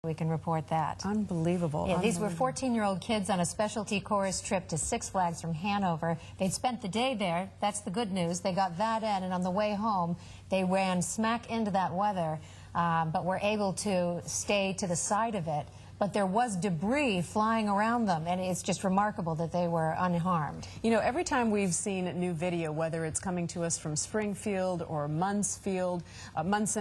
We can report that. Unbelievable. Yeah, these were 14-year-old kids on a specialty chorus trip to Six Flags from Hanover. They'd spent the day there. That's the good news. They got that in, and on the way home, they ran smack into that weather, but were able to stay to the side of it. But there was debris flying around them, and it's just remarkable that they were unharmed. You know, every time we've seen a new video, whether it's coming to us from Springfield or Munson,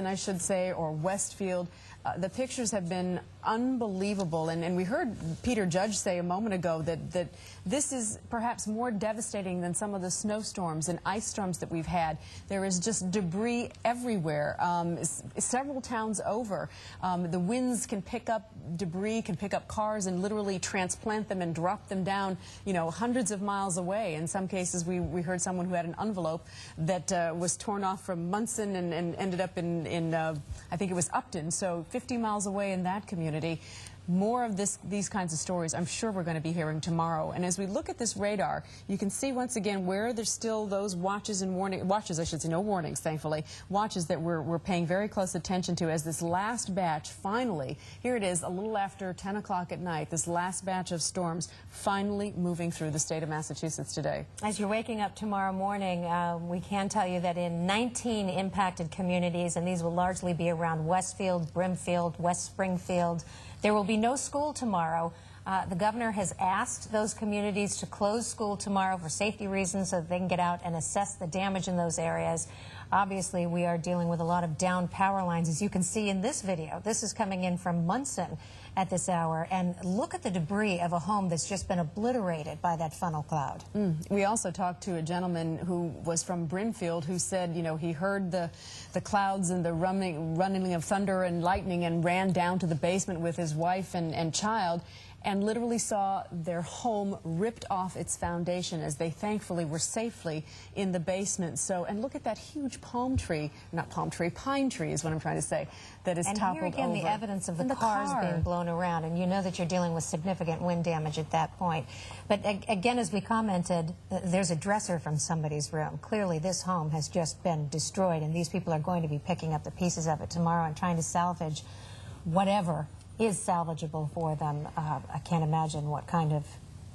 I should say, or Westfield, the pictures have been unbelievable. And we heard Peter Judge say a moment ago that this is perhaps more devastating than some of the snowstorms and ice storms that we've had. There is just debris everywhere, several towns over. The winds can pick up debris, can pick up cars and literally transplant them and drop them down, you know, hundreds of miles away. In some cases, we heard someone who had an envelope that was torn off from Munson and ended up in I think it was Upton, so 50 miles away in that community. More of these kinds of stories I'm sure we're going to be hearing tomorrow. And as we look at this radar, you can see once again where there's still those watches and watches, I should say, no warnings, thankfully, watches that we're paying very close attention to as this last batch finally, here it is a little after 10 o'clock at night, this last batch of storms finally moving through the state of Massachusetts today. As you're waking up tomorrow morning, we can tell you that in 19 impacted communities, and these will largely be around Westfield, Brimfield, West Springfield, there will be no school tomorrow. The governor has asked those communities to close school tomorrow for safety reasons so that they can get out and assess the damage in those areas. Obviously, we are dealing with a lot of down power lines, as you can see in this video. This is coming in from Munson at this hour. And look at the debris of a home that's just been obliterated by that funnel cloud. We also talked to a gentleman who was from Brimfield who said, you know, he heard the clouds and the running of thunder and lightning and ran down to the basement with his wife and child, and literally saw their home ripped off its foundation as they thankfully were safely in the basement. So, and look at that huge pine tree is what I'm trying to say, that is toppled over. And here again, the evidence of the cars being blown around, and you know that you're dealing with significant wind damage at that point. But again, as we commented, there's a dresser from somebody's room. Clearly, this home has just been destroyed, and these people are going to be picking up the pieces of it tomorrow and trying to salvage whatever is salvageable for them. I can't imagine what kind of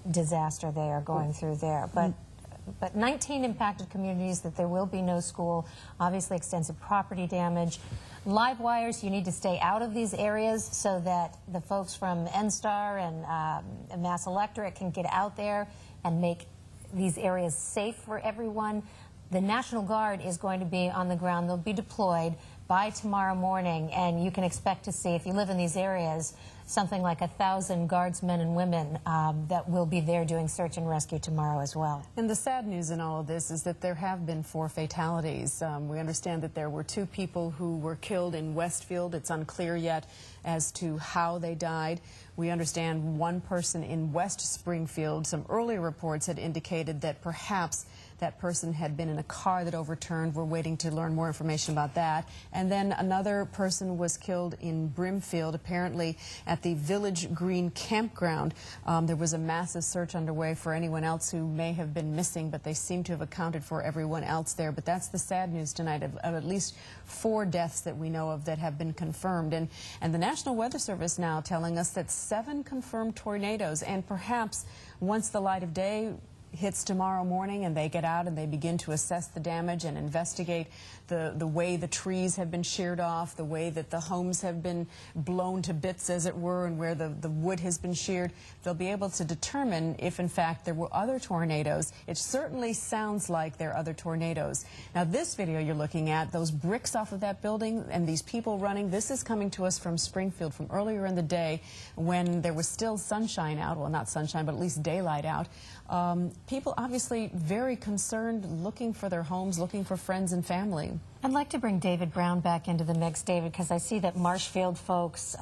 disaster they are going through there. But 19 impacted communities, that there will be no school, obviously extensive property damage. Live wires, you need to stay out of these areas so that the folks from NSTAR and Mass Electric can get out there and make these areas safe for everyone. The National Guard is going to be on the ground. They'll be deployed by tomorrow morning, and you can expect to see, if you live in these areas, something like 1,000 guardsmen and women that will be there doing search and rescue tomorrow as well. And the sad news in all of this is that there have been 4 fatalities. We understand that there were 2 people who were killed in Westfield. It's unclear yet as to how they died. We understand 1 person in West Springfield. Some earlier reports had indicated that perhaps that person had been in a car that overturned. We're waiting to learn more information about that. And then another person was killed in Brimfield, apparently at the Village Green campground. There was a massive search underway for anyone else who may have been missing, but they seem to have accounted for everyone else there. But that's the sad news tonight of at least 4 deaths that we know of that have been confirmed. And the National Weather Service now telling us that 7 confirmed tornadoes, and perhaps once the light of day hits tomorrow morning and they get out and they begin to assess the damage and investigate the way the trees have been sheared off, the way that the homes have been blown to bits, as it were, and where the wood has been sheared, they'll be able to determine if, in fact, there were other tornadoes. It certainly sounds like there are other tornadoes. Now, this video you're looking at, those bricks off of that building and these people running, this is coming to us from Springfield from earlier in the day when there was still sunshine out. Well, not sunshine, but at least daylight out. People obviously very concerned, looking for their homes, looking for friends and family. I'd like to bring David Brown back into the mix, David, because I see that Marshfield folks,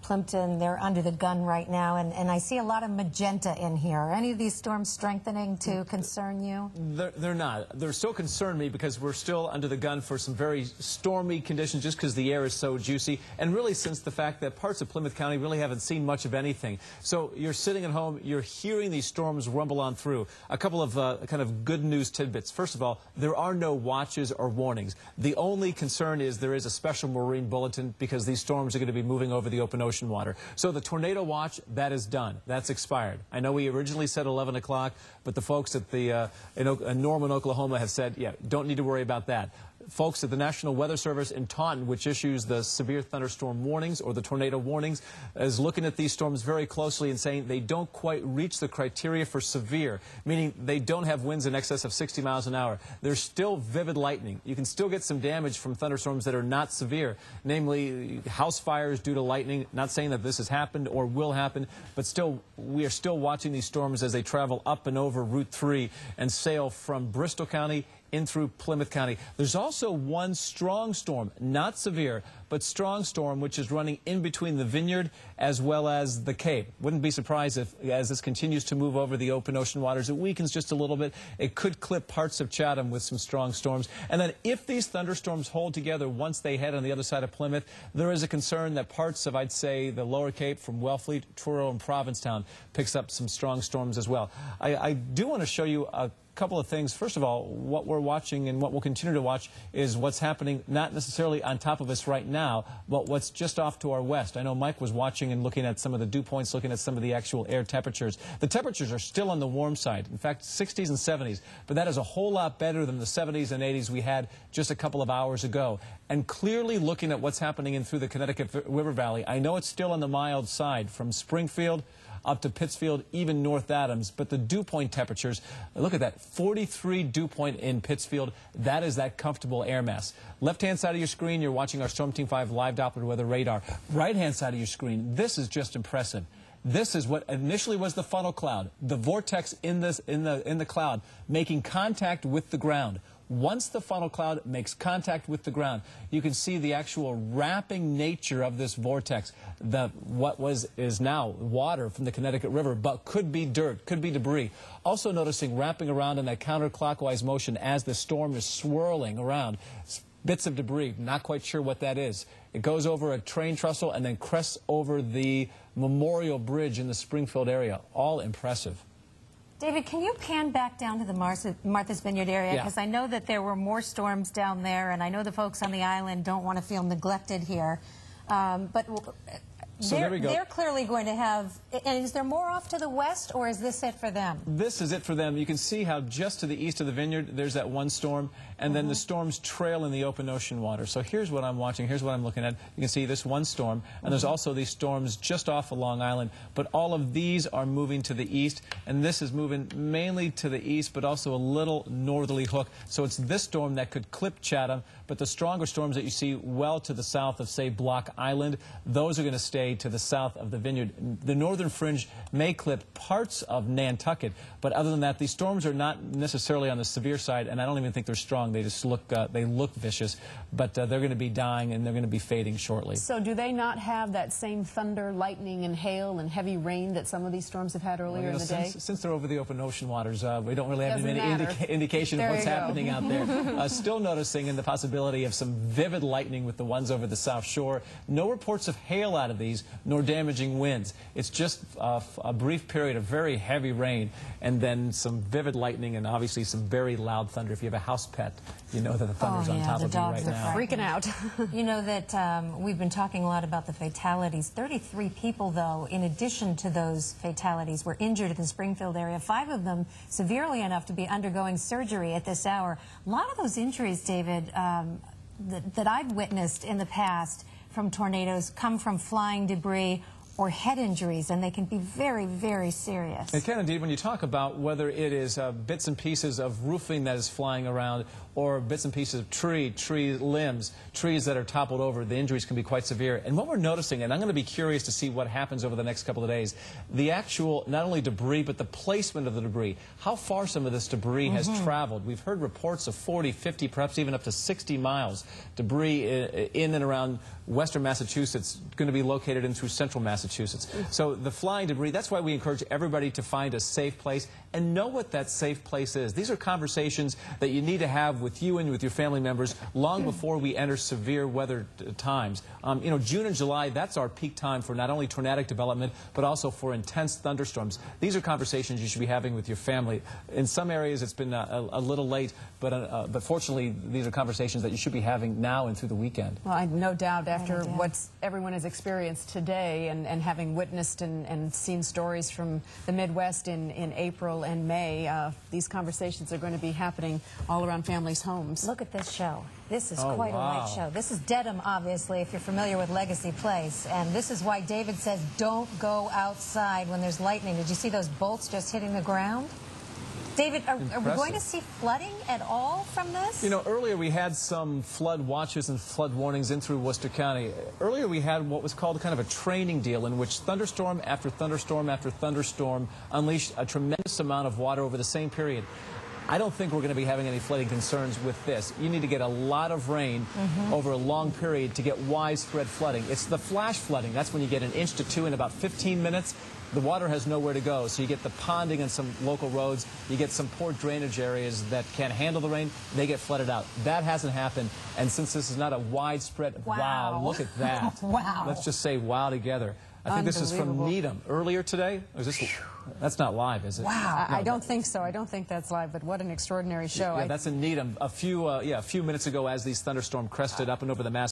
Plimpton, they're under the gun right now, and I see a lot of magenta in here. Are any of these storms strengthening to concern you? They're not. They're still concern me because we're still under the gun for some very stormy conditions just because the air is so juicy, and really since the fact that parts of Plymouth County really haven't seen much of anything. So you're sitting at home, you're hearing these storms rumble on through. A couple of kind of good news tidbits. First of all, there are no watches or warnings. The The only concern is there is a special marine bulletin because these storms are going to be moving over the open ocean water. So the tornado watch, that is done. That's expired. I know we originally said 11 o'clock, but the folks at the in Norman, Oklahoma have said, yeah, don't need to worry about that. Folks at the National Weather Service in Taunton, which issues the severe thunderstorm warnings or the tornado warnings, is looking at these storms very closely and saying they don't quite reach the criteria for severe, meaning they don't have winds in excess of 60 miles an hour. There's still vivid lightning. You can still get some damage from thunderstorms that are not severe, namely house fires due to lightning. Not saying that this has happened or will happen, but still, we are still watching these storms as they travel up and over Route 3 and sail from Bristol County in through Plymouth County. There's also one strong storm, not severe, but strong storm, which is running in between the Vineyard as well as the Cape. Wouldn't be surprised if, as this continues to move over the open ocean waters, it weakens just a little bit. It could clip parts of Chatham with some strong storms. And then if these thunderstorms hold together once they head on the other side of Plymouth, there is a concern that parts of, I'd say, the lower Cape from Wellfleet, Truro, and Provincetown picks up some strong storms as well. I do want to show you a couple of things. First of all, what we're watching and what we'll continue to watch is what's happening not necessarily on top of us right now, but what's just off to our west. I know Mike was watching and looking at some of the dew points, looking at some of the actual air temperatures. The temperatures are still on the warm side. In fact, 60s and 70s, but that is a whole lot better than the 70s and 80s we had just a couple of hours ago. And clearly looking at what's happening in through the Connecticut River Valley, I know it's still on the mild side from Springfield up to Pittsfield, even North Adams, but the dew point temperatures, look at that, 43 dew point in Pittsfield. That is that comfortable air mass. Left-hand side of your screen, you're watching our Storm Team 5 live Doppler weather radar. Right-hand side of your screen, this is just impressive. This is what initially was the funnel cloud, the vortex in the cloud making contact with the ground. Once the funnel cloud makes contact with the ground, you can see the actual wrapping nature of this vortex. What is now water from the Connecticut River, but could be dirt, could be debris. Also noticing wrapping around in that counterclockwise motion as the storm is swirling around. Bits of debris, not quite sure what that is. It goes over a train trestle and then crests over the Memorial Bridge in the Springfield area. All impressive. David, can you pan back down to the Martha's Vineyard area? Because I know that there were more storms down there, and I know the folks on the island don't want to feel neglected here. So there we go. They're clearly going to have, and is there more off to the west, or is this it for them? This is it for them. You can see how just to the east of the Vineyard, there's that one storm, and then the storms trail in the open ocean water. So here's what I'm watching, here's what I'm looking at. You can see this one storm, and there's also these storms just off of Long Island, but all of these are moving to the east, and this is moving mainly to the east, but also a little northerly hook. So it's this storm that could clip Chatham, but the stronger storms that you see well to the south of, say, Block Island, those are going to stay to the south of the Vineyard. The northern fringe may clip parts of Nantucket, but other than that, these storms are not necessarily on the severe side, and I don't even think they're strong. They just look vicious, but they're going to be dying and they're going to be fading shortly. So do they not have that same thunder, lightning, and hail and heavy rain that some of these storms have had earlier in the day? Since they're over the open ocean waters, we don't really have any indication of what's happening out there. Still noticing in the possibility of some vivid lightning with the ones over the South Shore. No reports of hail out of these, nor damaging winds. It's just a brief period of very heavy rain and then some vivid lightning and obviously some very loud thunder. If you have a house pet, you know that the thunder's on top of you right now. Freaking out. You know that we've been talking a lot about the fatalities. 33 people, though, in addition to those fatalities, were injured in the Springfield area. 5 of them severely enough to be undergoing surgery at this hour. A lot of those injuries, David, that I've witnessed in the past from tornadoes come from flying debris or head injuries, and they can be very, very serious. It can indeed. When you talk about whether it is bits and pieces of roofing that is flying around or bits and pieces of tree limbs, trees that are toppled over, the injuries can be quite severe. And what we're noticing, and I'm going to be curious to see what happens over the next couple of days, the actual, not only debris, but the placement of the debris, how far some of this debris has traveled. We've heard reports of 40, 50, perhaps even up to 60 miles debris in and around western Massachusetts, going to be located in through central Massachusetts. Massachusetts. So the flying debris, that's why we encourage everybody to find a safe place and know what that safe place is. These are conversations that you need to have with you and with your family members long before we enter severe weather times. You know, June and July, that's our peak time for not only tornadic development, but also for intense thunderstorms. These are conversations you should be having with your family. In some areas, it's been a little late, but fortunately, these are conversations that you should be having now and through the weekend. Well, no doubt after what everyone has experienced today and having witnessed and seen stories from the Midwest in April and May, these conversations are going to be happening all around families' homes. Look at this show. This is quite a light show. This is Dedham, obviously, if you're familiar with Legacy Place. And this is why David says don't go outside when there's lightning. Did you see those bolts just hitting the ground? David, are we going to see flooding at all from this? You know, earlier we had some flood watches and flood warnings in through Worcester County. Earlier we had what was called kind of a training deal in which thunderstorm after thunderstorm after thunderstorm unleashed a tremendous amount of water over the same period. I don't think we're going to be having any flooding concerns with this. You need to get a lot of rain over a long period to get widespread flooding. It's the flash flooding. That's when you get 1 inch to 2 in about 15 minutes. The water has nowhere to go, so you get the ponding in some local roads. You get some poor drainage areas that can't handle the rain. They get flooded out. That hasn't happened, and since this is not a widespread, wow, look at that. Wow. Let's just say wow together. I think this is from Needham earlier today. Is this, that's not live, is it? Wow. No, I don't think so. I don't think that's live, but what an extraordinary show. Yeah, that's in Needham. A few minutes ago as these thunderstorms crested up and over the Mass